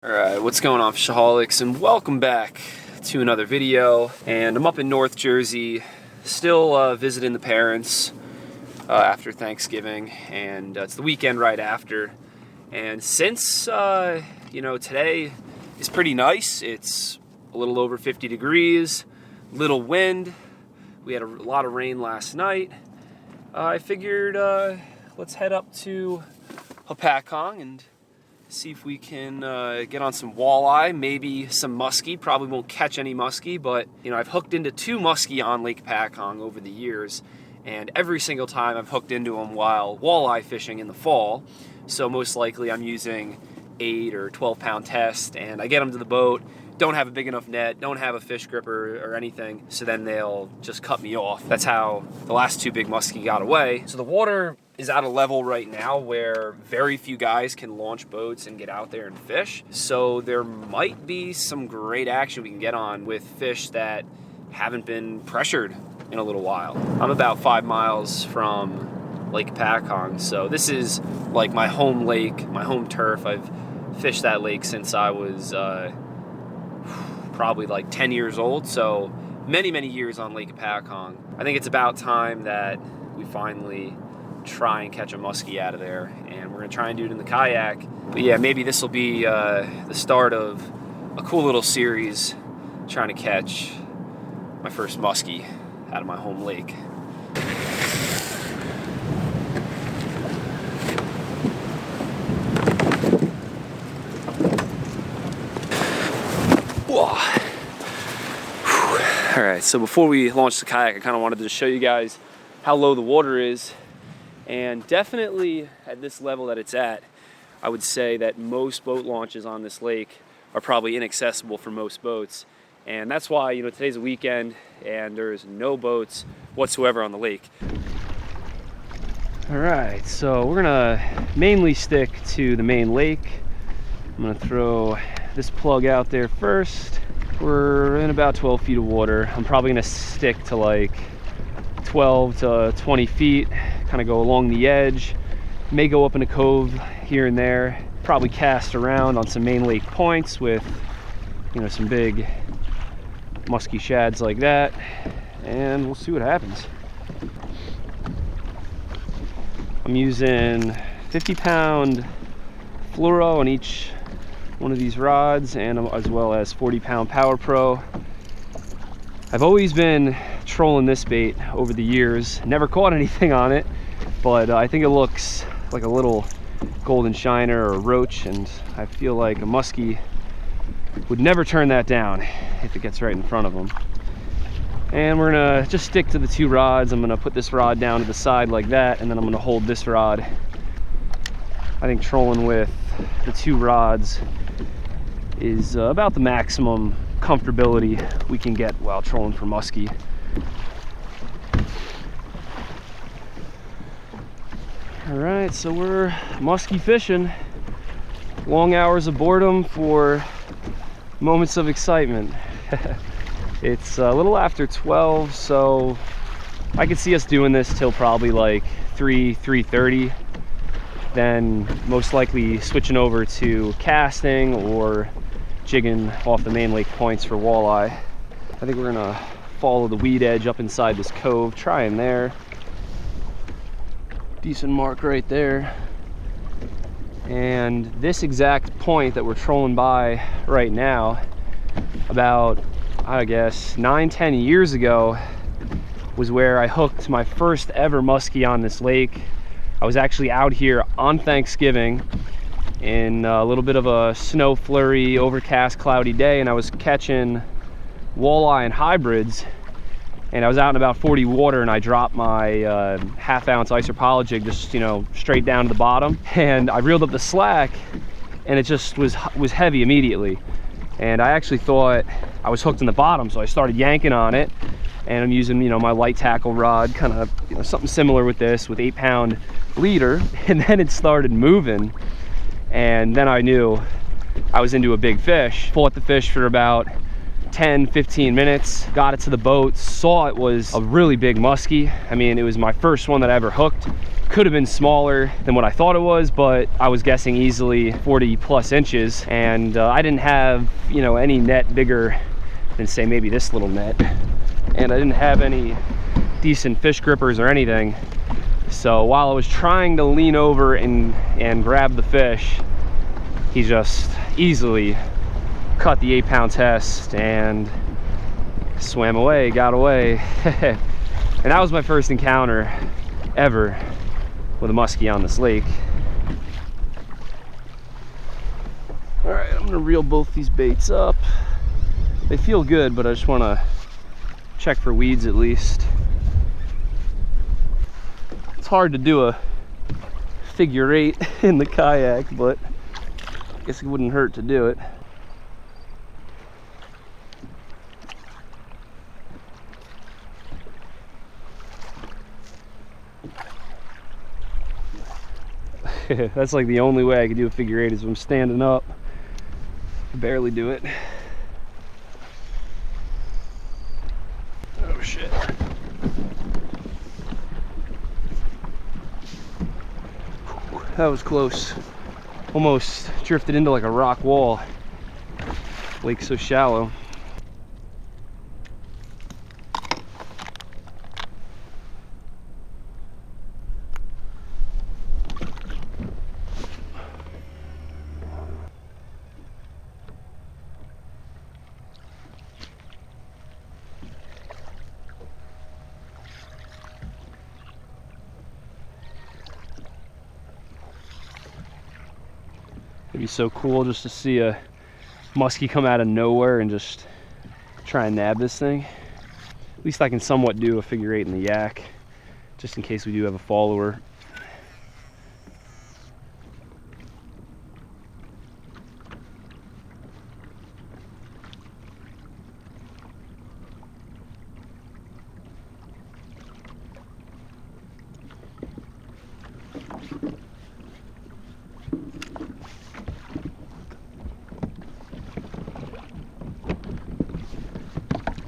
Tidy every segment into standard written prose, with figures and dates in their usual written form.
Alright, what's going on, FishAholics, and welcome back to another video. And I'm up in North Jersey, still visiting the parents after Thanksgiving, and it's the weekend right after. And since, today is pretty nice, it's a little over 50 degrees, little wind, we had a lot of rain last night, I figured let's head up to Hopatcong and see if we can get on some walleye, maybe some muskie. Probably won't catch any muskie, but I've hooked into 2 muskie on Lake Hopatcong over the years, and every single time I've hooked into them while walleye fishing in the fall. So most likely I'm using 8 or 12 pound test, and I get them to the boat, don't have a big enough net, don't have a fish gripper or anything, so then they'll just cut me off. That's how the last 2 big muskie got away. So the water is at a level right now where very few guys can launch boats and get out there and fish. So there might be some great action we can get on with fish that haven't been pressured in a little while. I'm about 5 miles from Lake Hopatcong, so this is like my home lake, my home turf. I've fished that lake since I was probably like 10 years old, so many years on Lake Hopatcong. I think it's about time that we finally try and catch a muskie out of there, and we're gonna try and do it in the kayak. But yeah, maybe this will be the start of a cool little series trying to catch my first muskie out of my home lake. All right, so before we launch the kayak, I kind of wanted to show you guys how low the water is. And definitely at this level that it's at, I would say that most boat launches on this lake are probably inaccessible for most boats. And that's why, today's a weekend and there's no boats whatsoever on the lake. All right, so we're gonna mainly stick to the main lake. I'm gonna throw this plug out there first. We're in about 12 feet of water. I'm probably gonna stick to like 12 to 20 feet, kind of go along the edge, may go up in a cove here and there, probably cast around on some main lake points with some big musky shads like that, and we'll see what happens. I'm using 50-pound fluoro on each one of these rods, and as well as 40-pound Power Pro. I've always been trolling this bait over the years, never caught anything on it, but I think it looks like a little golden shiner or roach, and I feel like a muskie would never turn that down if it gets right in front of them. And we're gonna just stick to the 2 rods. I'm gonna put this rod down to the side like that, and then I'm gonna hold this rod. I think trolling with the 2 rods is about the maximum comfortability we can get while trolling for muskie. All right, so we're muskie fishing. Long hours of boredom for moments of excitement. It's a little after 12, so I could see us doing this till probably like 3:30. Then most likely switching over to casting or jigging off the main lake points for walleye. I think we're gonna follow the weed edge up inside this cove, try in there. Decent mark right there. And this exact point that we're trolling by right now, about, I guess, 9-10 years ago, was where I hooked my first ever muskie on this lake. I was actually out here on Thanksgiving in a little bit of a snow flurry, overcast, cloudy day, and I was catching walleye and hybrids, and I was out in about 40 water, and I dropped my half-ounce isopod jig just straight down to the bottom, and I reeled up the slack, and it just was heavy immediately, and I actually thought I was hooked in the bottom, so I started yanking on it, and I'm using my light tackle rod, kind of something similar with this, with 8-pound leader, and then it started moving, and then I knew I was into a big fish. Fought the fish for about 10-15 minutes, got it to the boat, saw it was a really big muskie. I mean, it was my first one that I ever hooked, Could have been smaller than what I thought it was, but I was guessing easily 40 plus inches, and I didn't have, you know, any net bigger than, say, maybe this little net, and I didn't have any decent fish grippers or anything. So while I was trying to lean over and grab the fish, he just easily cut the 8-pound test and swam away, got away. And that was my first encounter ever with a muskie on this lake. All right, I'm gonna reel both these baits up. They feel good, but I just wanna check for weeds at least. It's hard to do a figure 8 in the kayak, but I guess it wouldn't hurt to do it. That's like the only way I could do a figure 8 is when I'm standing up. I barely do it. Oh shit. That was close. Almost drifted into like a rock wall. Lake's so shallow. It'd be so cool just to see a muskie come out of nowhere and just try and nab this thing. At least I can somewhat do a figure 8 in the yak, just in case we do have a follower.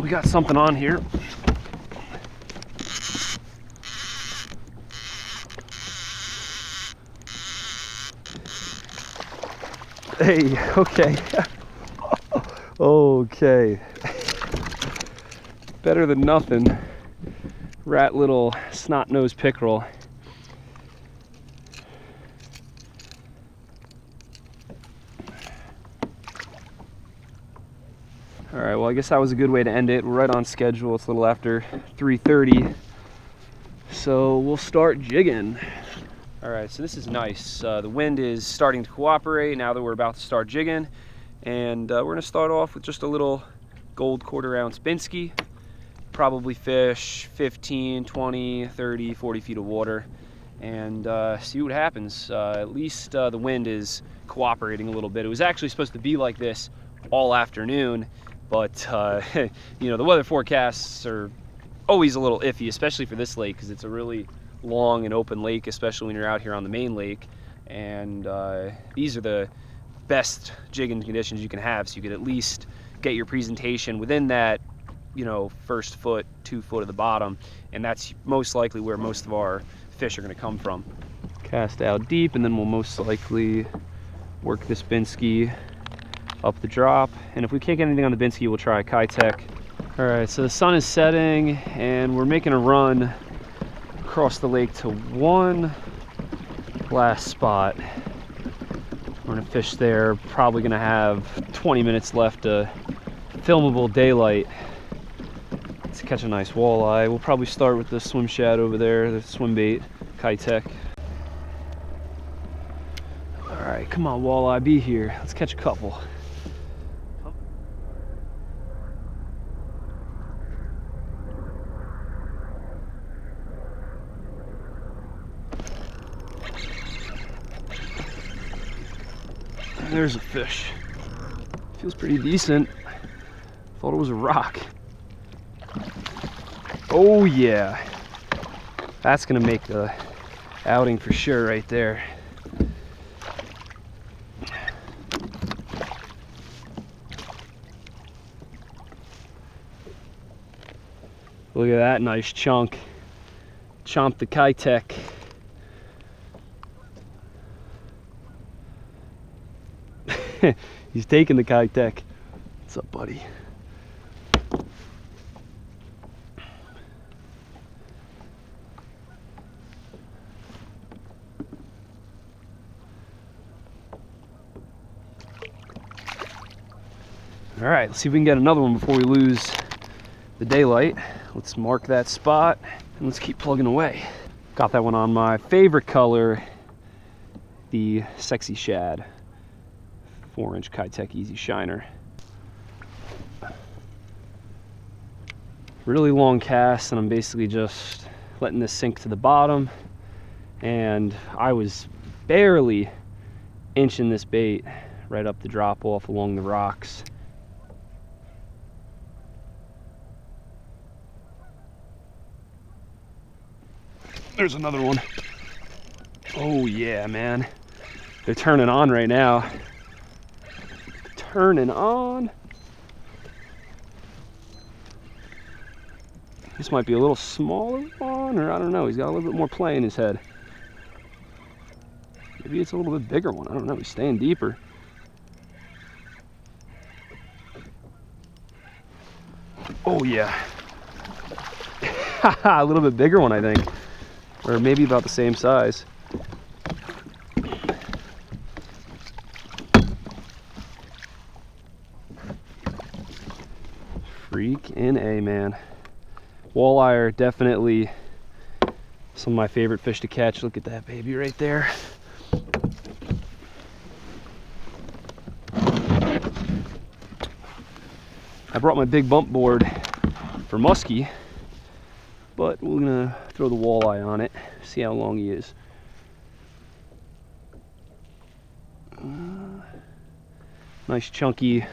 We got something on here. Hey, okay. Okay. Better than nothing. Rat little snot-nosed pickerel. All right, well, I guess that was a good way to end it. We're right on schedule. It's a little after 3:30. So we'll start jigging. All right, so this is nice. The wind is starting to cooperate now that we're about to start jigging. And we're gonna start off with just a little gold 1/4 ounce Muskie. Probably fish 15, 20, 30, 40 feet of water. And see what happens. At least the wind is cooperating a little bit. It was actually supposed to be like this all afternoon. But, you know, the weather forecasts are always a little iffy, especially for this lake, because it's a really long and open lake, especially when you're out here on the main lake. And these are the best jigging conditions you can have, so you could at least get your presentation within that, you know, 1st foot, 2 foot of the bottom. And that's most likely where most of our fish are going to come from. Cast out deep, and then we'll most likely work this Muskie up the drop, and if we can't get anything on the Muskie, we'll try a kayak. All right, so the sun is setting and we're making a run across the lake to one last spot. We're gonna fish there, probably gonna have 20 minutes left of filmable daylight to catch a nice walleye. We'll probably start with the swim shad over there, the swim bait, kayak. All right, come on walleye, be here. Let's catch a couple. There's a fish. Feels pretty decent. Thought it was a rock. Oh yeah. That's gonna make the outing for sure right there. Look at that nice chunk. Chomped the kayak. He's taking the kayak. What's up, buddy? All right, let's see if we can get another one before we lose the daylight. Let's mark that spot and let's keep plugging away. Got that one on my favorite color, the Sexy Shad 4-inch kayak easy shiner. Really long cast, and I'm basically just letting this sink to the bottom, and I was barely inching this bait right up the drop off along the rocks. There's another one. Oh yeah, man. They're turning on right now. Turning on. This might be a little smaller one, or I don't know. He's got a little bit more play in his head. Maybe it's a little bit bigger one. I don't know. He's staying deeper. Oh yeah. A little bit bigger one, I think. Or maybe about the same size. Freaking A, man. Walleye are definitely some of my favorite fish to catch. Look at that baby right there. I brought my big bump board for Musky, but we're gonna throw the walleye on it, see how long he is. Nice chunky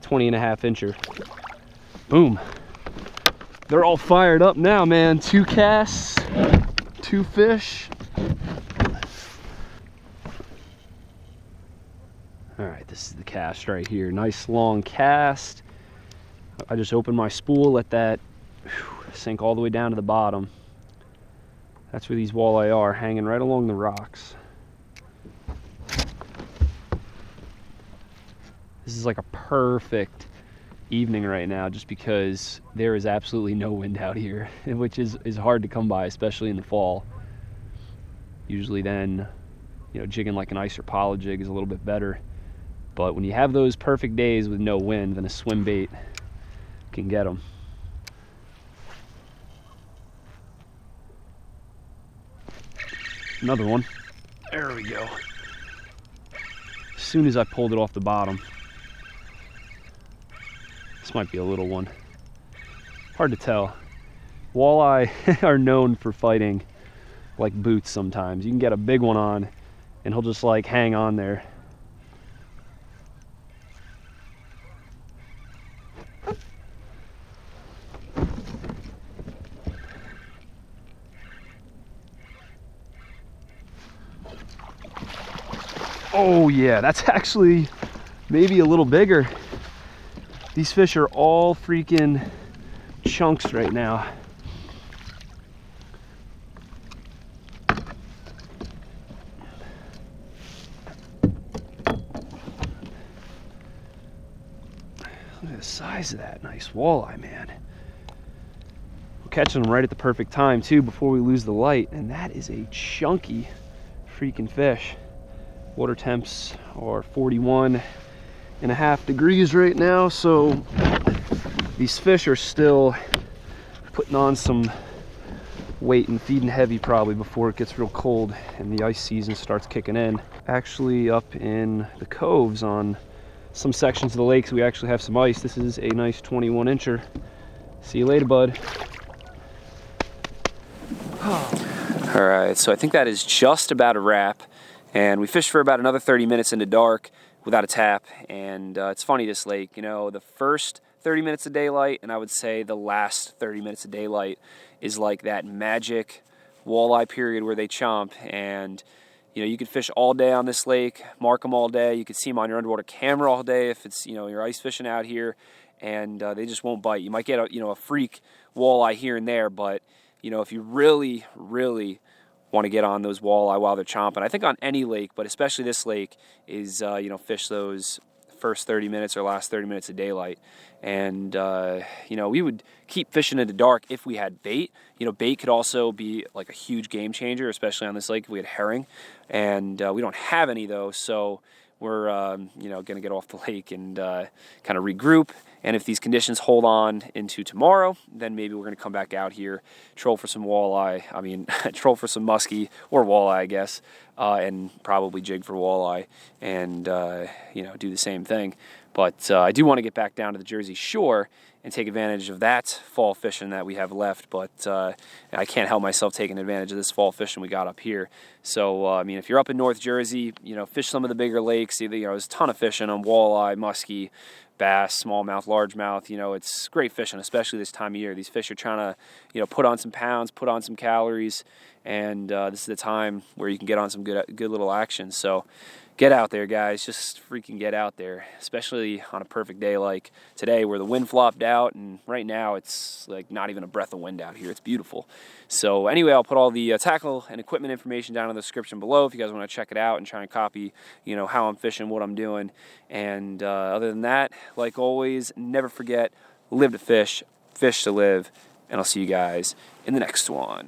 20.5 incher. Boom. They're all fired up now, man. 2 casts, 2 fish. All right, this is the cast right here. Nice long cast. I just opened my spool, let that sink all the way down to the bottom. That's where these walleye are, hanging right along the rocks. This is like a perfect evening right now, just because there is absolutely no wind out here, which is hard to come by, especially in the fall. Usually then, you know, jigging like an ice or poly jig is a little bit better. But when you have those perfect days with no wind, then a swim bait can get them. Another one. There we go. As soon as I pulled it off the bottom. This might be a little one. Hard to tell. Walleye are known for fighting like boots sometimes. You can get a big one on and he'll just like hang on there. Oh yeah, that's actually maybe a little bigger. These fish are all freaking chunks right now. Look at the size of that nice walleye, man. We're catching them right at the perfect time too, before we lose the light, and that is a chunky freaking fish. Water temps are 41.5 degrees right now, so these fish are still putting on some weight and feeding heavy probably before it gets real cold and the ice season starts kicking in. Actually, up in the coves on some sections of the lakes, we actually have some ice. This is a nice 21 incher. See you later, bud. All right, so I think that is just about a wrap. And we fished for about another 30 minutes into dark without a tap. And it's funny, this lake, you know, the first 30 minutes of daylight and I would say the last 30 minutes of daylight is like that magic walleye period where they chomp. And, you know, you could fish all day on this lake, mark them all day. You could see them on your underwater camera all day if it's, you know, you're ice fishing out here. And they just won't bite. You might get a, you know, a freak walleye here and there. But, you know, if you really, really want to get on those walleye while they're chomping. I think on any lake, but especially this lake, is fish those first 30 minutes or last 30 minutes of daylight. And we would keep fishing in the dark if we had bait. Bait could also be like a huge game changer, especially on this lake if we had herring. And we don't have any though, so we're going to get off the lake and kind of regroup. And if these conditions hold on into tomorrow, then maybe we're going to come back out here, troll for some walleye. I mean, troll for some muskie or walleye, I guess, and probably jig for walleye and, do the same thing. But I do want to get back down to the Jersey Shore and take advantage of that fall fishing that we have left. But I can't help myself taking advantage of this fall fishing we got up here. So, if you're up in North Jersey, fish some of the bigger lakes. There's a ton of fishing on walleye, muskie, bass, smallmouth, largemouth. It's great fishing, especially this time of year. These fish are trying to, put on some pounds, put on some calories, and this is the time where you can get on some good little action. So get out there, guys. Just freaking get out there, especially on a perfect day like today where the wind flopped out, and right now it's like not even a breath of wind out here. It's beautiful. So anyway, I'll put all the tackle and equipment information down in the description below if you guys want to check it out and try and copy, how I'm fishing, what I'm doing. And other than that, like always, never forget, live to fish, fish to live, and I'll see you guys in the next one.